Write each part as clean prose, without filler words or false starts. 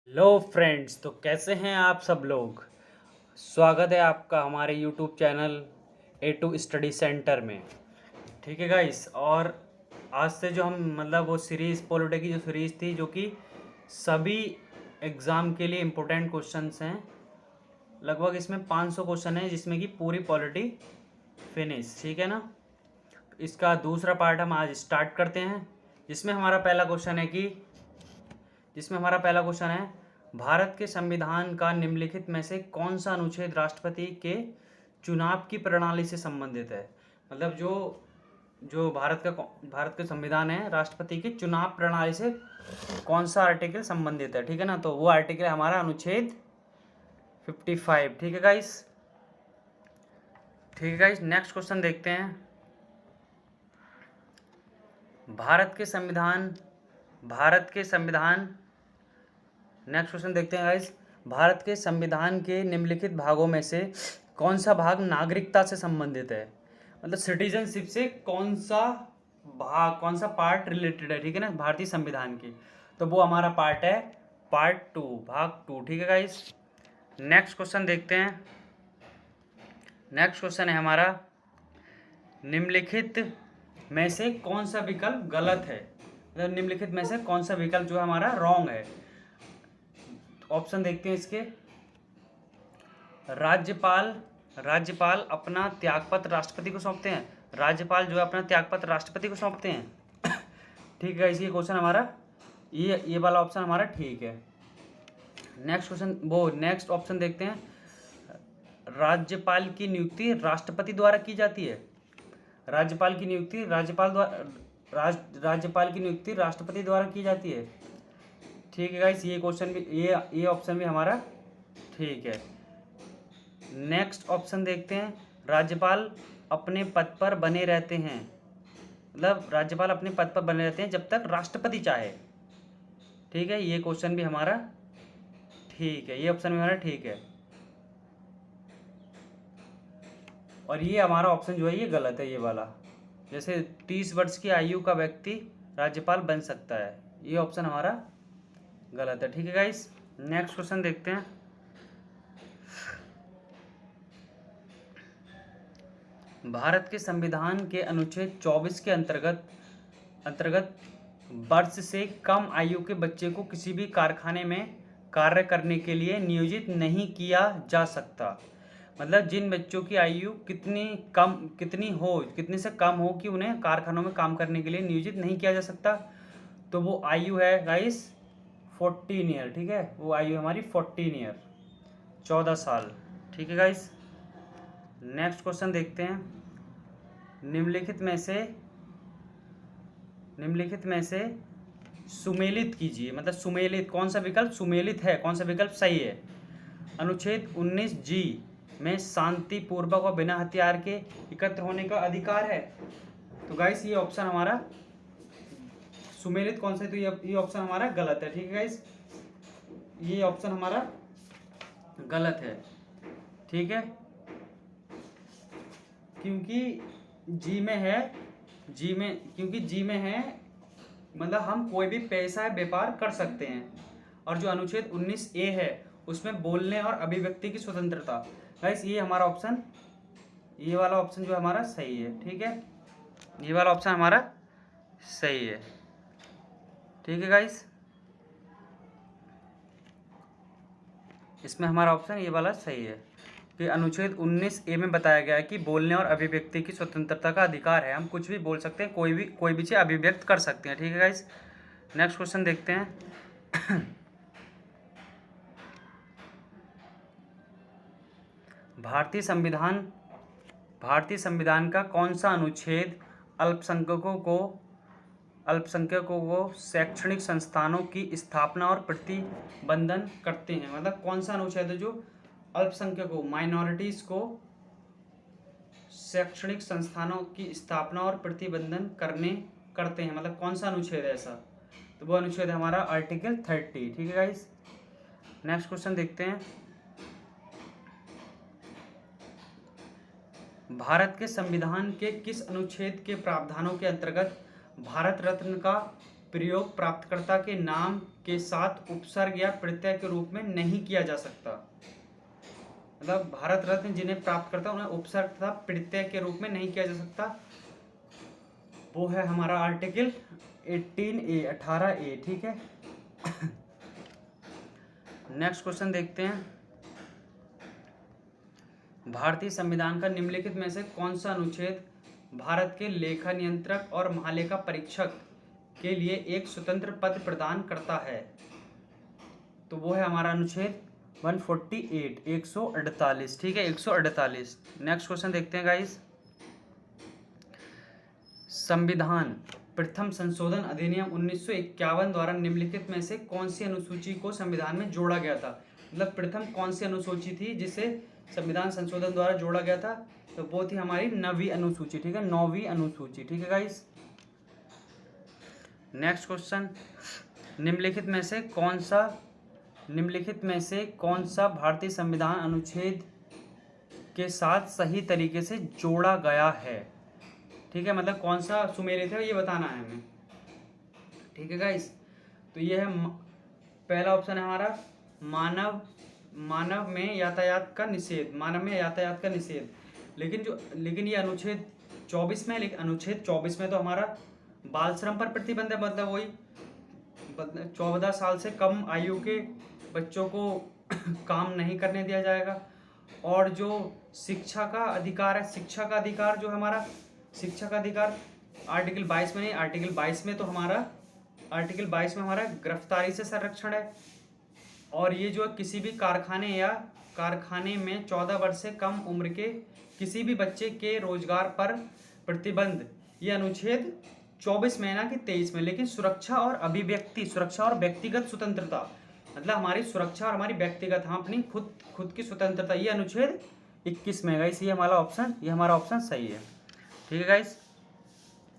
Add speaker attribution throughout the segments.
Speaker 1: Hello friends, तो कैसे हैं आप सब लोग। स्वागत है आपका हमारे YouTube channel A2 study centre में। ठीक है गाइस, और आज से जो हम वो सीरीज़ पॉलिटी की जो सीरीज़ थी, जो कि सभी एग्ज़ाम के लिए इम्पोर्टेंट क्वेश्चंस हैं। लगभग इसमें 500 क्वेश्चन है, जिसमें कि पूरी पॉलिटी फिनिश। ठीक है ना। इसका दूसरा पार्ट हम आज स्टार्ट करते हैं, जिसमें हमारा पहला क्वेश्चन है, भारत के संविधान का निम्नलिखित में से कौन सा अनुच्छेद राष्ट्रपति के चुनाव की प्रणाली से संबंधित है। मतलब जो जो भारत का संविधान है, राष्ट्रपति की चुनाव प्रणाली से कौन सा आर्टिकल संबंधित है। ठीक है ना। तो वो आर्टिकल है हमारा अनुच्छेद 55। ठीक है गाइस। नेक्स्ट क्वेश्चन देखते हैं। भारत के संविधान नेक्स्ट क्वेश्चन देखते हैं गाइस। भारत के संविधान के निम्नलिखित भागों में से कौन सा भाग नागरिकता से संबंधित है। मतलब सिटीजनशिप से कौन सा पार्ट रिलेटेड है। ठीक है ना, भारतीय संविधान की। तो वो हमारा पार्ट है पार्ट 2, भाग 2। ठीक है गाइस। नेक्स्ट क्वेश्चन देखते हैं। नेक्स्ट क्वेश्चन है हमारा, निम्नलिखित में से कौन सा विकल्प गलत है। मतलब निम्नलिखित में से कौन सा विकल्प जो है हमारा रॉन्ग है। ऑप्शन देखते हैं इसके। राज्यपाल अपना त्यागपत्र राष्ट्रपति को सौंपते हैं। राज्यपाल जो है अपना त्यागपत्र राष्ट्रपति को सौंपते हैं। ठीक है, इसी क्वेश्चन हमारा ये वाला ऑप्शन हमारा ठीक है। नेक्स्ट ऑप्शन देखते हैं। राज्यपाल की नियुक्ति राष्ट्रपति द्वारा की जाती है। राज्यपाल की नियुक्ति राष्ट्रपति द्वारा की जाती है। ठीक है गाइस, ये क्वेश्चन भी ये ऑप्शन भी हमारा ठीक है। नेक्स्ट ऑप्शन देखते हैं। राज्यपाल अपने पद पर बने रहते हैं। मतलब राज्यपाल अपने पद पर बने रहते हैं जब तक राष्ट्रपति चाहे। ठीक है, ये क्वेश्चन भी हमारा ठीक है। ये ऑप्शन भी हमारा ठीक है। और ये हमारा ऑप्शन जो है ये गलत है, ये वाला। जैसे 30 वर्ष की आयु का व्यक्ति राज्यपाल बन सकता है, ये ऑप्शन हमारा गलत है। ठीक है गाइस। नेक्स्ट क्वेश्चन देखते हैं। भारत के संविधान के अनुच्छेद 24 के अंतर्गत वर्ष से कम आयु के बच्चे को किसी भी कारखाने में कार्य करने के लिए नियोजित नहीं किया जा सकता। मतलब जिन बच्चों की आयु कितनी से कम हो कि उन्हें कारखानों में काम करने के लिए नियोजित नहीं किया जा सकता, तो वो आयु है गाइस 14 ईयर। ठीक है, वो आयु हमारी 14 ईयर, 14 साल। ठीक है गाइस। नेक्स्ट क्वेश्चन देखते हैं। निम्नलिखित में से सुमेलित कीजिए। मतलब सुमेलित कौन सा विकल्प सुमेलित है, कौन सा विकल्प सही है। अनुच्छेद 19G में शांतिपूर्वक और बिना हथियार के एकत्र होने का अधिकार है। तो गाइस ये ऑप्शन हमारा सुमेलित कौन सा है, तो ये ऑप्शन हमारा गलत है। ठीक है गाइस, ये ऑप्शन हमारा गलत है। ठीक है, क्योंकि जी में है मतलब हम कोई भी पैसा व्यापार कर सकते हैं। और जो अनुच्छेद 19A है उसमें बोलने और अभिव्यक्ति की स्वतंत्रता। गाइस ये हमारा ऑप्शन, ये वाला ऑप्शन जो हमारा सही है। ठीक है, ये वाला ऑप्शन हमारा सही है। ठीक है गाइस, इसमें हमारा ऑप्शन ये वाला सही है कि अनुच्छेद 19A में बताया गया है कि बोलने और अभिव्यक्ति की स्वतंत्रता का अधिकार है। हम कुछ भी बोल सकते हैं, कोई भी चीज़ अभिव्यक्त कर सकते हैं। ठीक है गाइस। नेक्स्ट क्वेश्चन देखते हैं। भारतीय संविधान का कौन सा अनुच्छेद अल्पसंख्यकों को शैक्षणिक संस्थानों की स्थापना और प्रतिबंधन करते हैं। मतलब कौन सा अनुच्छेद है जो अल्पसंख्यकों माइनॉरिटीज को शैक्षणिक संस्थानों की स्थापना और प्रतिबंधन करते हैं। मतलब कौन सा अनुच्छेद है ऐसा, तो वो अनुच्छेद है हमारा आर्टिकल 30। ठीक है गाइस। नेक्स्ट क्वेश्चन देखते हैं। भारत के संविधान के किस अनुच्छेद के प्रावधानों के अंतर्गत भारत रत्न का प्रयोग प्राप्तकर्ता के नाम के साथ उपसर्ग या प्रत्यय के रूप में नहीं किया जा सकता। मतलब भारत रत्न जिन्हें प्राप्त करता है उन्हें उपसर्ग तथा प्रत्यय के रूप में नहीं किया जा सकता, वो है हमारा आर्टिकल 18A 18A। ठीक है। नेक्स्ट क्वेश्चन देखते हैं। भारतीय संविधान का निम्नलिखित में से कौन सा अनुच्छेद भारत के लेखा नियंत्रक और महालेखा परीक्षक के लिए एक स्वतंत्र पद प्रदान करता है? तो वो है हमारा अनुच्छेद 148 148। ठीक है, 148। नेक्स्ट क्वेश्चन देखते हैं गाइस। संविधान प्रथम संशोधन अधिनियम 1951 द्वारा निम्नलिखित में से कौन सी अनुसूची को संविधान में जोड़ा गया था? मतलब प्रथम कौन सी अनुसूची थी जिसे संविधान संशोधन द्वारा जोड़ा गया था? तो वो थी हमारी 9वीं अनुसूची। ठीक है, 9वीं अनुसूची। ठीक है गाइस। नेक्स्ट क्वेश्चन, निम्नलिखित में से कौन सा भारतीय संविधान अनुच्छेद के साथ सही तरीके से जोड़ा गया है? ठीक है, मतलब कौन सा सुमेलित है ये बताना है हमें। ठीक है गाइस, तो ये है पहला ऑप्शन है हमारा मानव में यातायात का निषेध। लेकिन ये अनुच्छेद 24 में, लेकिन अनुच्छेद 24 में तो हमारा बाल श्रम पर प्रतिबंध है। मतलब वही 14 साल से कम आयु के बच्चों को काम नहीं करने दिया जाएगा। और जो शिक्षा का अधिकार है, शिक्षा का अधिकार आर्टिकल 22 में नहीं, आर्टिकल 22 में हमारा गिरफ्तारी से संरक्षण है। और ये जो किसी भी कारखाने में 14 वर्ष से कम उम्र के किसी भी बच्चे के रोजगार पर प्रतिबंध, ये अनुच्छेद 24 में ना कि 23 में। लेकिन सुरक्षा और व्यक्तिगत स्वतंत्रता, मतलब हमारी सुरक्षा और हमारी व्यक्तिगत, हम अपनी खुद की स्वतंत्रता, ये अनुच्छेद 21 में है गाइस। ये हमारा ऑप्शन सही है। ठीक है गाइस।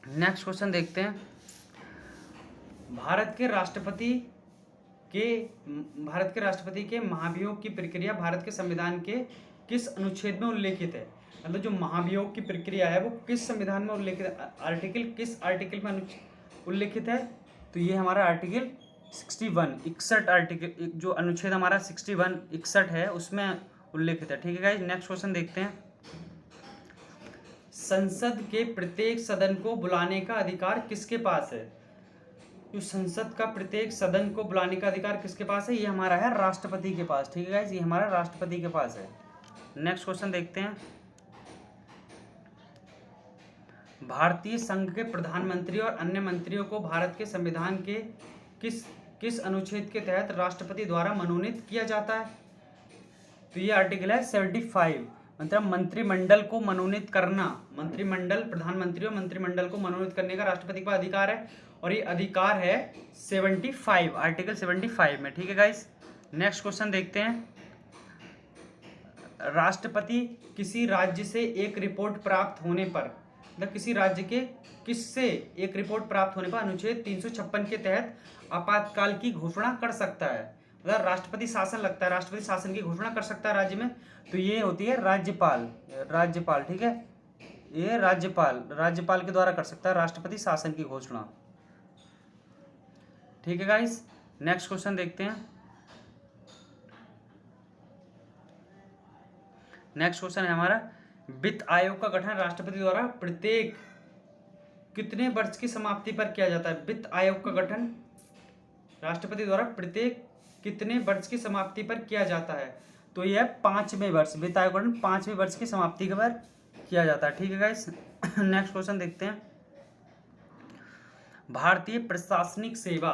Speaker 1: नेक्स्ट क्वेश्चन देखते हैं। भारत के राष्ट्रपति के महाभियोग की प्रक्रिया भारत के संविधान के किस अनुच्छेद में उल्लेखित है? मतलब जो महाभियोग की प्रक्रिया है वो किस संविधान में उल्लेखित है? किस आर्टिकल में उल्लेखित है? तो ये हमारा आर्टिकल 61 आर्टिकल, जो अनुच्छेद हमारा 61 है उसमें उल्लेखित है। ठीक है गाइस। नेक्स्ट क्वेश्चन देखते हैं। संसद के प्रत्येक सदन को बुलाने का अधिकार किसके पास है? जो संसद का प्रत्येक सदन को बुलाने का अधिकार किसके पास है? ये हमारा है राष्ट्रपति के पास। ठीक है गाइस, ये हमारा राष्ट्रपति के पास है। नेक्स्ट क्वेश्चन देखते हैं। भारतीय संघ के प्रधानमंत्री और अन्य मंत्रियों को भारत के संविधान के किस अनुच्छेद के तहत राष्ट्रपति द्वारा मनोनीत किया जाता है? तो ये आर्टिकल है 75। मतलब मंत्रिमंडल को मनोनीत करना, प्रधानमंत्री और मंत्रिमंडल को मनोनीत करने का राष्ट्रपति का अधिकार है। और ये अधिकार है 75, आर्टिकल 75 में। ठीक है गाइस। नेक्स्ट क्वेश्चन देखते हैं। राष्ट्रपति किसी राज्य से एक रिपोर्ट प्राप्त होने पर, मतलब किसी राज्य के किससे एक रिपोर्ट प्राप्त होने पर अनुच्छेद 356 के तहत आपातकाल की घोषणा कर सकता है। अगर राष्ट्रपति शासन लगता है, राष्ट्रपति शासन की घोषणा कर सकता है राज्य में, तो ये होती है राज्यपाल। ठीक है, ये राज्यपाल के द्वारा कर सकता है राष्ट्रपति शासन की घोषणा। ठीक है गाइस। नेक्स्ट क्वेश्चन देखते हैं। नेक्स्ट क्वेश्चन है हमारा, वित्त आयोग का गठन राष्ट्रपति द्वारा प्रत्येक कितने वर्ष की समाप्ति पर किया जाता है? वित्त आयोग का गठन राष्ट्रपति द्वारा प्रत्येक कितने वर्ष की समाप्ति पर किया जाता है? तो यह 5वें वर्ष, वित्त आयोग का गठन 5वें वर्ष की समाप्ति के पर किया जाता है। ठीक है गाइस। नेक्स्ट क्वेश्चन देखते हैं। भारतीय प्रशासनिक सेवा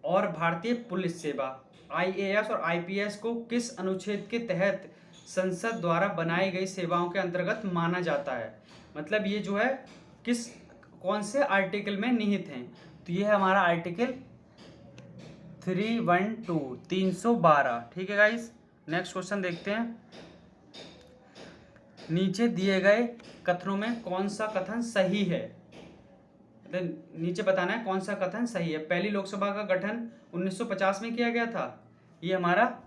Speaker 1: और भारतीय पुलिस सेवा IAS और IPS को किस अनुच्छेद के तहत संसद द्वारा बनाई गई सेवाओं के अंतर्गत माना जाता है? मतलब ये जो है कौन से आर्टिकल में निहित हैं? तो ये है हमारा आर्टिकल 312। ठीक है गाइस। नेक्स्ट क्वेश्चन देखते हैं। नीचे दिए गए कथनों में कौन सा कथन सही है? मतलब नीचे बताना है कौन सा कथन सही है। पहली लोकसभा का गठन 1950 में किया गया था, ये हमारा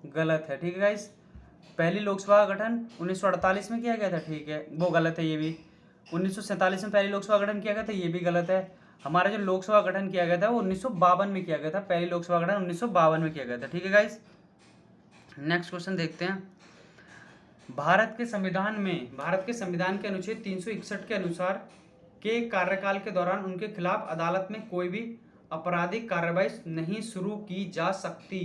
Speaker 1: गलत है। ठीक है गाइस। पहली लोकसभा का गठन 1948 में किया गया था, ठीक है, वो गलत है। ये भी 1947 में पहली लोकसभा का गठन किया गया था, ये भी गलत है। हमारा जो लोकसभा गठन किया गया था वो 1952 में किया गया था, पहली लोकसभा गठन 1952 में किया गया था। ठीक है गाइस, नेक्स्ट क्वेश्चन देखते हैं। भारत के संविधान के अनुच्छेद 361 के अनुसार के कार्यकाल के दौरान उनके खिलाफ अदालत में कोई भी आपराधिक कार्रवाई नहीं शुरू की जा सकती।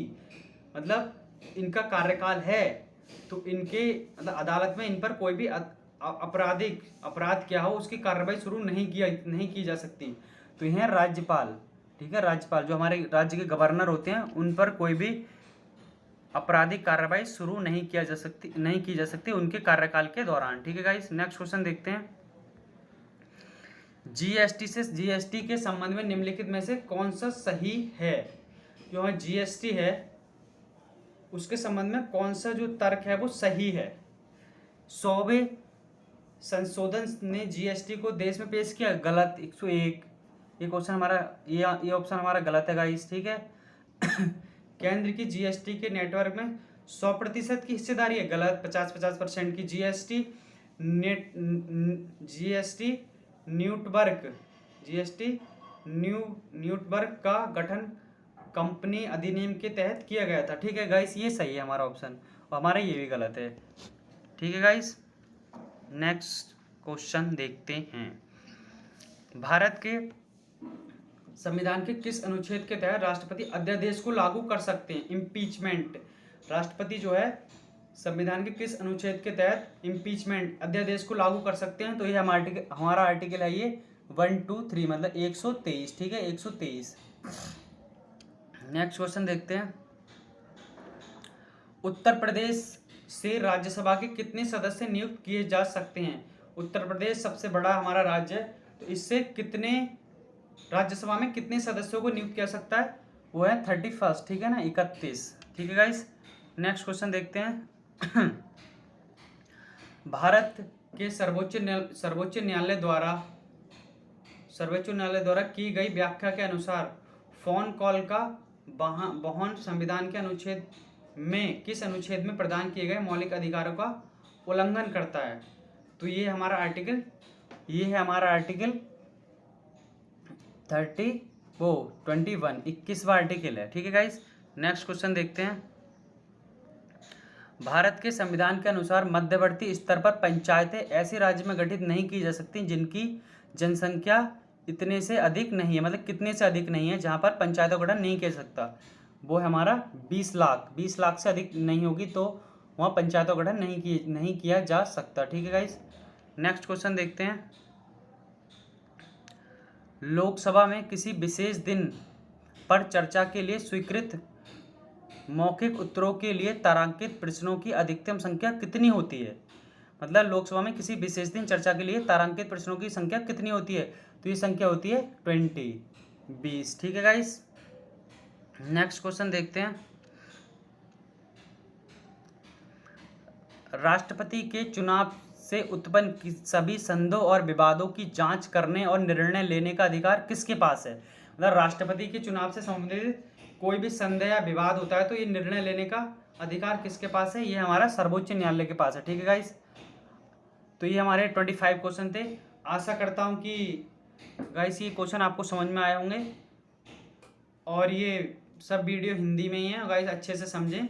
Speaker 1: मतलब इनका कार्यकाल है तो इनके मतलब अदालत में इन पर कोई भी अपराध क्या हो उसकी कार्रवाई शुरू नहीं की जा सकती। तो यह राज्यपाल, ठीक है, राज्यपाल जो हमारे राज्य के गवर्नर होते हैं उन पर कोई भी आपराधिक कार्रवाई शुरू नहीं की जा सकती उनके कार्यकाल के दौरान। ठीक है गाइस, नेक्स्ट क्वेश्चन देखते हैं। जीएसटी के संबंध में निम्नलिखित में से कौन सा सही है? जो हमारा जीएसटी है उसके संबंध में कौन सा जो तर्क है वो सही है? 100वें संशोधन ने जीएसटी को देश में पेश किया, गलत 101। ये क्वेश्चन हमारा ये ऑप्शन हमारा गलत है गाइस। ठीक है केंद्र की जीएसटी के नेटवर्क में 100% की हिस्सेदारी है, गलत। 50% की जीएसटी न्यूटवर्क का गठन कंपनी अधिनियम के तहत किया गया था। ठीक है गाइस, ये सही है हमारा ऑप्शन, और हमारा ये भी गलत है। ठीक है गाइस, नेक्स्ट क्वेश्चन देखते हैं। भारत के संविधान के किस अनुच्छेद के तहत राष्ट्रपति अध्यादेश को लागू कर सकते हैं? इम्पीचमेंट। राष्ट्रपति जो है संविधान के किस अनुच्छेद के तहत इम्पीचमेंट अध्यादेश को लागू कर सकते हैं? तो ये हमारा आर्टिकल है ये 123 मतलब 123। ठीक है 123। नेक्स्ट क्वेश्चन देखते हैं। उत्तर प्रदेश से राज्यसभा के कितने सदस्य नियुक्त किए जा सकते हैं? उत्तर प्रदेश सबसे बड़ा हमारा राज्य है, तो इससे कितने राज्यसभा में कितने सदस्यों को नियुक्त किया सकता है? वो है 31। ठीक है ना, 31। ठीक है गाइस, नेक्स्ट क्वेश्चन देखते हैं। भारत के सर्वोच्च न्यायालय द्वारा की गई व्याख्या के अनुसार फोन कॉल का वहन संविधान के अनुच्छेद में किस अनुच्छेद में प्रदान किए गए मौलिक अधिकारों का उल्लंघन करता है? तो ये है हमारा आर्टिकल 21वां आर्टिकल है। ठीक है गाइस, नेक्स्ट क्वेश्चन देखते हैं। भारत के संविधान के अनुसार मध्यवर्ती स्तर पर पंचायतें ऐसे राज्य में गठित नहीं की जा सकती जिनकी जनसंख्या इतने से अधिक नहीं है, मतलब कितने से अधिक नहीं है, जहां पर पंचायतों का गठन नहीं किया सकता। वो है हमारा 20 लाख से अधिक नहीं होगी तो वहाँ पंचायतों का गठन नहीं किया जा सकता। ठीक है गाइस, नेक्स्ट क्वेश्चन देखते हैं। लोकसभा में किसी विशेष दिन पर चर्चा के लिए स्वीकृत मौखिक उत्तरों के लिए तारांकित प्रश्नों की अधिकतम संख्या कितनी होती है? मतलब लोकसभा में किसी विशेष दिन चर्चा के लिए तारांकित प्रश्नों की संख्या कितनी होती है? तो ये संख्या होती है 20। ठीक है गाइस, नेक्स्ट क्वेश्चन देखते हैं। राष्ट्रपति के चुनाव से उत्पन्न सभी संदेहों और विवादों की जांच करने और निर्णय लेने का अधिकार किसके पास है? मतलब राष्ट्रपति के चुनाव से संबंधित कोई भी संदेह या विवाद होता है तो ये निर्णय लेने का अधिकार किसके पास है? ये हमारा सर्वोच्च न्यायालय के पास है। ठीक है गाइस, तो ये हमारे 25 क्वेश्चन थे। आशा करता हूँ कि गाइस ये क्वेश्चन आपको समझ में आए होंगे और ये सब वीडियो हिंदी में ही है गाइस, अच्छे से समझें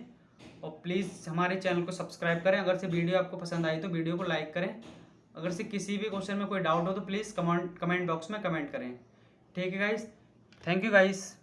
Speaker 1: और प्लीज़ हमारे चैनल को सब्सक्राइब करें। अगर से वीडियो आपको पसंद आई तो वीडियो को लाइक करें। अगर से किसी भी क्वेश्चन में कोई डाउट हो तो प्लीज़ कमेंट बॉक्स में कमेंट करें। ठीक है गाइस, थैंक यू गाइस।